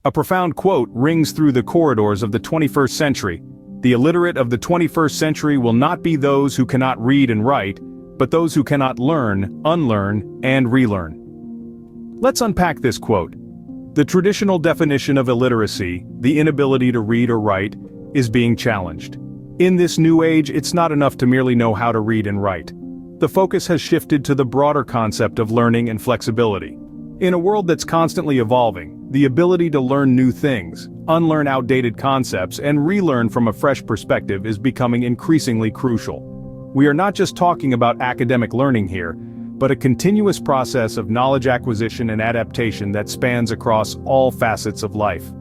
A profound quote rings through the corridors of the 21st century. The illiterate of the 21st century will not be those who cannot read and write, but those who cannot learn, unlearn, and relearn. Let's unpack this quote. The traditional definition of illiteracy, the inability to read or write, is being challenged. In this new age, it's not enough to merely know how to read and write. The focus has shifted to the broader concept of learning and flexibility. In a world that's constantly evolving, the ability to learn new things, unlearn outdated concepts, and relearn from a fresh perspective is becoming increasingly crucial. We are not just talking about academic learning here, but a continuous process of knowledge acquisition and adaptation that spans across all facets of life.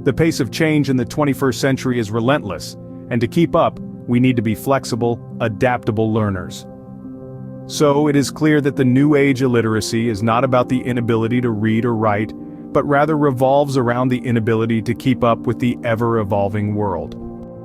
The pace of change in the 21st century is relentless, and to keep up, we need to be flexible, adaptable learners. So it is clear that the new age illiteracy is not about the inability to read or write, but rather revolves around the inability to keep up with the ever-evolving world.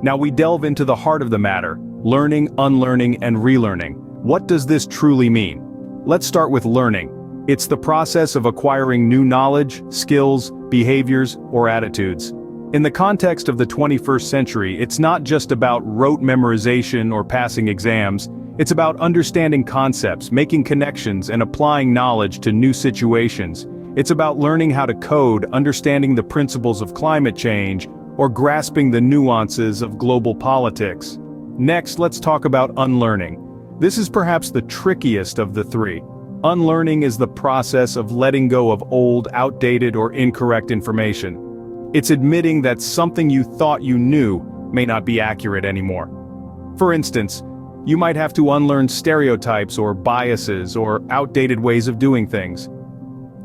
Now we delve into the heart of the matter, learning, unlearning, and relearning. What does this truly mean? Let's start with learning. It's the process of acquiring new knowledge, skills, behaviors, or attitudes. In the context of the 21st century, it's not just about rote memorization or passing exams. It's about understanding concepts, making connections, and applying knowledge to new situations. It's about learning how to code, understanding the principles of climate change, or grasping the nuances of global politics. Next, let's talk about unlearning. This is perhaps the trickiest of the three. Unlearning is the process of letting go of old, outdated, or incorrect information. It's admitting that something you thought you knew may not be accurate anymore. For instance, you might have to unlearn stereotypes or biases or outdated ways of doing things.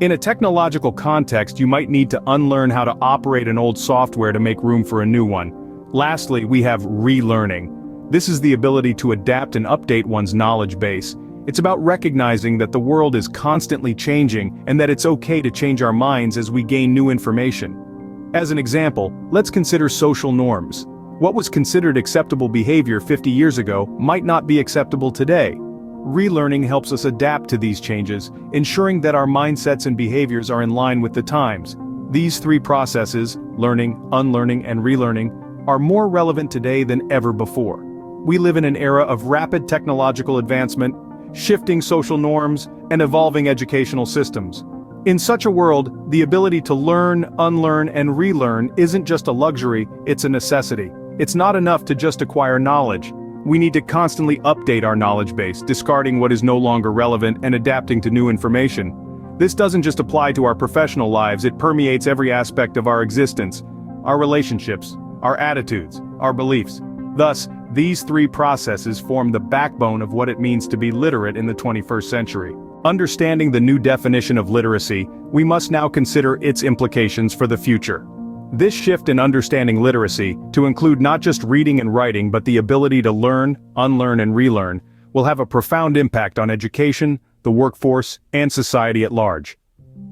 In a technological context, you might need to unlearn how to operate an old software to make room for a new one. Lastly, we have relearning. This is the ability to adapt and update one's knowledge base. It's about recognizing that the world is constantly changing and that it's okay to change our minds as we gain new information. As an example, let's consider social norms. What was considered acceptable behavior 50 years ago might not be acceptable today. Relearning helps us adapt to these changes, ensuring that our mindsets and behaviors are in line with the times. These three processes, learning, unlearning, and relearning, are more relevant today than ever before. We live in an era of rapid technological advancement, shifting social norms, and evolving educational systems. In such a world, the ability to learn, unlearn, and relearn isn't just a luxury, it's a necessity. It's not enough to just acquire knowledge. We need to constantly update our knowledge base, discarding what is no longer relevant and adapting to new information. This doesn't just apply to our professional lives, it permeates every aspect of our existence, our relationships, our attitudes, our beliefs. Thus, these three processes form the backbone of what it means to be literate in the 21st century. Understanding the new definition of literacy, we must now consider its implications for the future. This shift in understanding literacy, to include not just reading and writing but the ability to learn, unlearn, and relearn, will have a profound impact on education, the workforce, and society at large.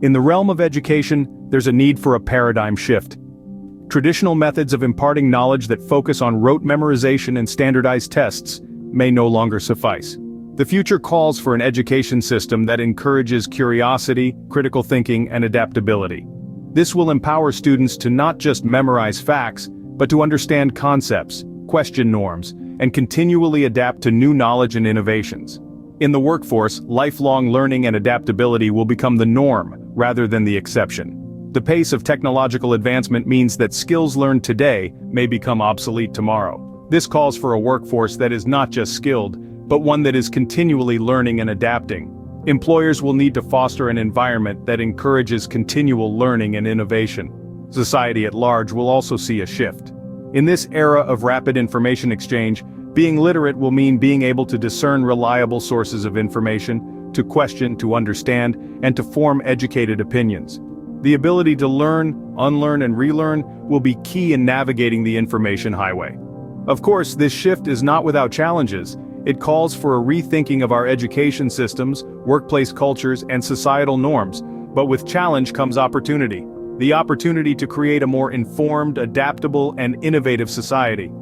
In the realm of education, there's a need for a paradigm shift. Traditional methods of imparting knowledge that focus on rote memorization and standardized tests may no longer suffice. The future calls for an education system that encourages curiosity, critical thinking, and adaptability. This will empower students to not just memorize facts, but to understand concepts, question norms, and continually adapt to new knowledge and innovations. In the workforce, lifelong learning and adaptability will become the norm, rather than the exception. The pace of technological advancement means that skills learned today may become obsolete tomorrow. This calls for a workforce that is not just skilled, but one that is continually learning and adapting. Employers will need to foster an environment that encourages continual learning and innovation. Society at large will also see a shift. In this era of rapid information exchange, being literate will mean being able to discern reliable sources of information, to question, to understand, and to form educated opinions. The ability to learn, unlearn, and relearn will be key in navigating the information highway. Of course, this shift is not without challenges. It calls for a rethinking of our education systems, workplace cultures, and societal norms, but with challenge comes opportunity. The opportunity to create a more informed, adaptable, and innovative society.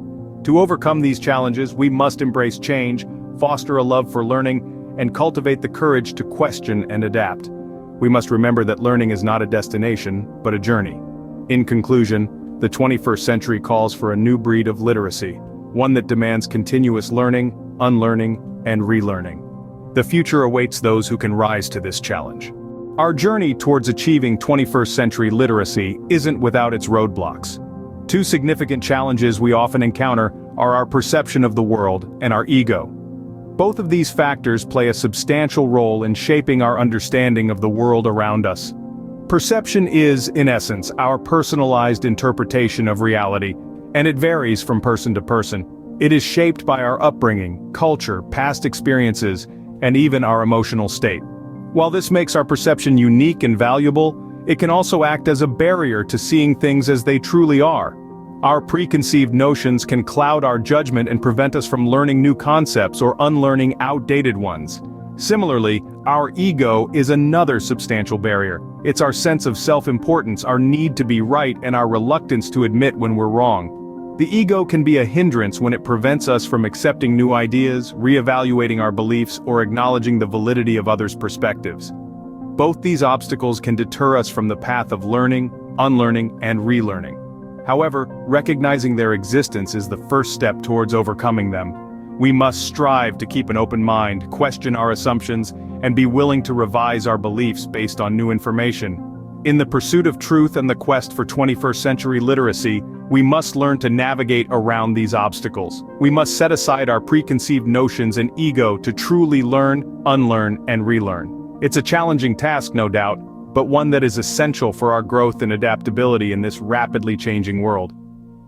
To overcome these challenges, we must embrace change, foster a love for learning, and cultivate the courage to question and adapt. We must remember that learning is not a destination, but a journey. In conclusion, the 21st century calls for a new breed of literacy, one that demands continuous learning, unlearning, and relearning. The future awaits those who can rise to this challenge. Our journey towards achieving 21st century literacy isn't without its roadblocks. Two significant challenges we often encounter are our perception of the world and our ego. Both of these factors play a substantial role in shaping our understanding of the world around us. Perception is, in essence, our personalized interpretation of reality, and it varies from person to person. It is shaped by our upbringing, culture, past experiences, and even our emotional state. While this makes our perception unique and valuable, it can also act as a barrier to seeing things as they truly are. Our preconceived notions can cloud our judgment and prevent us from learning new concepts or unlearning outdated ones. Similarly, our ego is another substantial barrier. It's our sense of self-importance, our need to be right, and our reluctance to admit when we're wrong. The ego can be a hindrance when it prevents us from accepting new ideas, reevaluating our beliefs, or acknowledging the validity of others' perspectives. Both these obstacles can deter us from the path of learning, unlearning, and relearning. However, recognizing their existence is the first step towards overcoming them. We must strive to keep an open mind, question our assumptions, and be willing to revise our beliefs based on new information. In the pursuit of truth and the quest for 21st century literacy, we must learn to navigate around these obstacles. We must set aside our preconceived notions and ego to truly learn, unlearn, and relearn. It's a challenging task, no doubt, but one that is essential for our growth and adaptability in this rapidly changing world.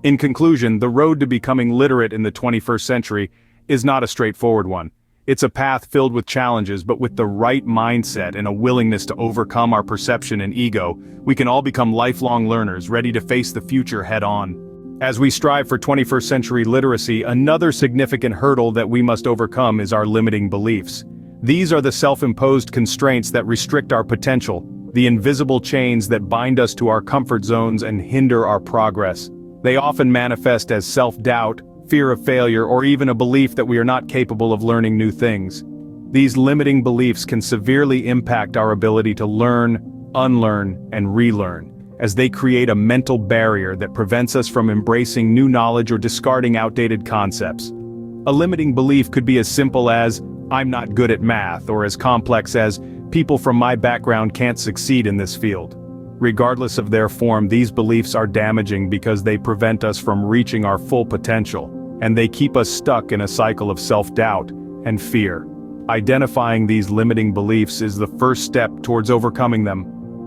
In conclusion, the road to becoming literate in the 21st century is not a straightforward one. It's a path filled with challenges, but with the right mindset and a willingness to overcome our perception and ego, we can all become lifelong learners ready to face the future head-on. As we strive for 21st century literacy, another significant hurdle that we must overcome is our limiting beliefs. These are the self-imposed constraints that restrict our potential, the invisible chains that bind us to our comfort zones and hinder our progress. They often manifest as self-doubt, fear of failure, or even a belief that we are not capable of learning new things. These limiting beliefs can severely impact our ability to learn, unlearn, and relearn, as they create a mental barrier that prevents us from embracing new knowledge or discarding outdated concepts. A limiting belief could be as simple as, "I'm not good at math," or as complex as, "People from my background can't succeed in this field." Regardless of their form, these beliefs are damaging because they prevent us from reaching our full potential, and they keep us stuck in a cycle of self-doubt and fear. Identifying these limiting beliefs is the first step towards overcoming them.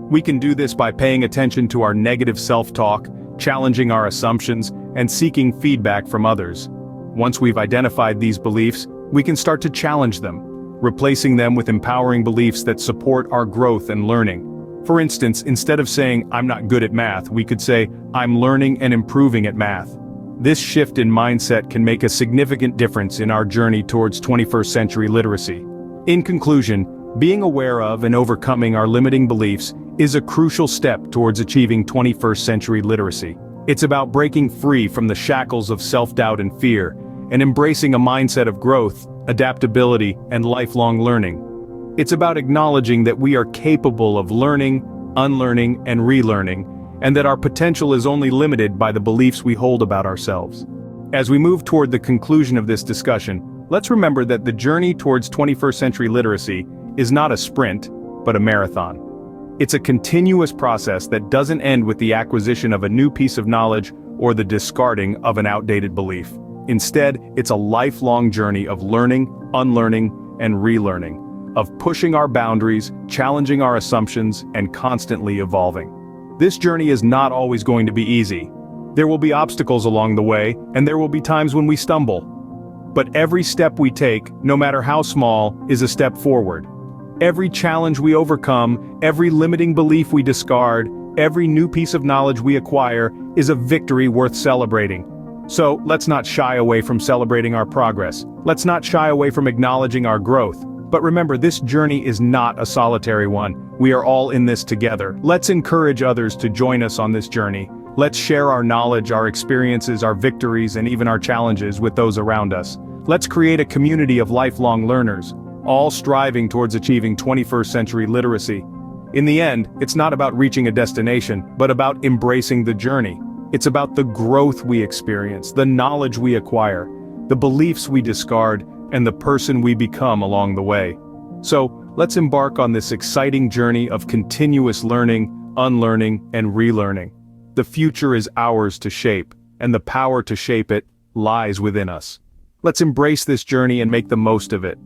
We can do this by paying attention to our negative self-talk, challenging our assumptions, and seeking feedback from others. Once we've identified these beliefs, we can start to challenge them, replacing them with empowering beliefs that support our growth and learning. For instance, instead of saying, "I'm not good at math," we could say, "I'm learning and improving at math." This shift in mindset can make a significant difference in our journey towards 21st century literacy. In conclusion, being aware of and overcoming our limiting beliefs is a crucial step towards achieving 21st century literacy. It's about breaking free from the shackles of self-doubt and fear, and embracing a mindset of growth, adaptability, and lifelong learning. It's about acknowledging that we are capable of learning, unlearning, and relearning, and that our potential is only limited by the beliefs we hold about ourselves. As we move toward the conclusion of this discussion, let's remember that the journey towards 21st century literacy is not a sprint, but a marathon. It's a continuous process that doesn't end with the acquisition of a new piece of knowledge or the discarding of an outdated belief. Instead, it's a lifelong journey of learning, unlearning, and relearning, of pushing our boundaries, challenging our assumptions, and constantly evolving. This journey is not always going to be easy. There will be obstacles along the way, and there will be times when we stumble. But every step we take, no matter how small, is a step forward. Every challenge we overcome, every limiting belief we discard, every new piece of knowledge we acquire is a victory worth celebrating. So, let's not shy away from celebrating our progress. Let's not shy away from acknowledging our growth. But remember, this journey is not a solitary one. We are all in this together. Let's encourage others to join us on this journey. Let's share our knowledge, our experiences, our victories, and even our challenges with those around us. Let's create a community of lifelong learners, all striving towards achieving 21st century literacy. In the end, it's not about reaching a destination, but about embracing the journey. It's about the growth we experience, the knowledge we acquire, the beliefs we discard, and the person we become along the way. So, let's embark on this exciting journey of continuous learning, unlearning, and relearning. The future is ours to shape, and the power to shape it lies within us. Let's embrace this journey and make the most of it.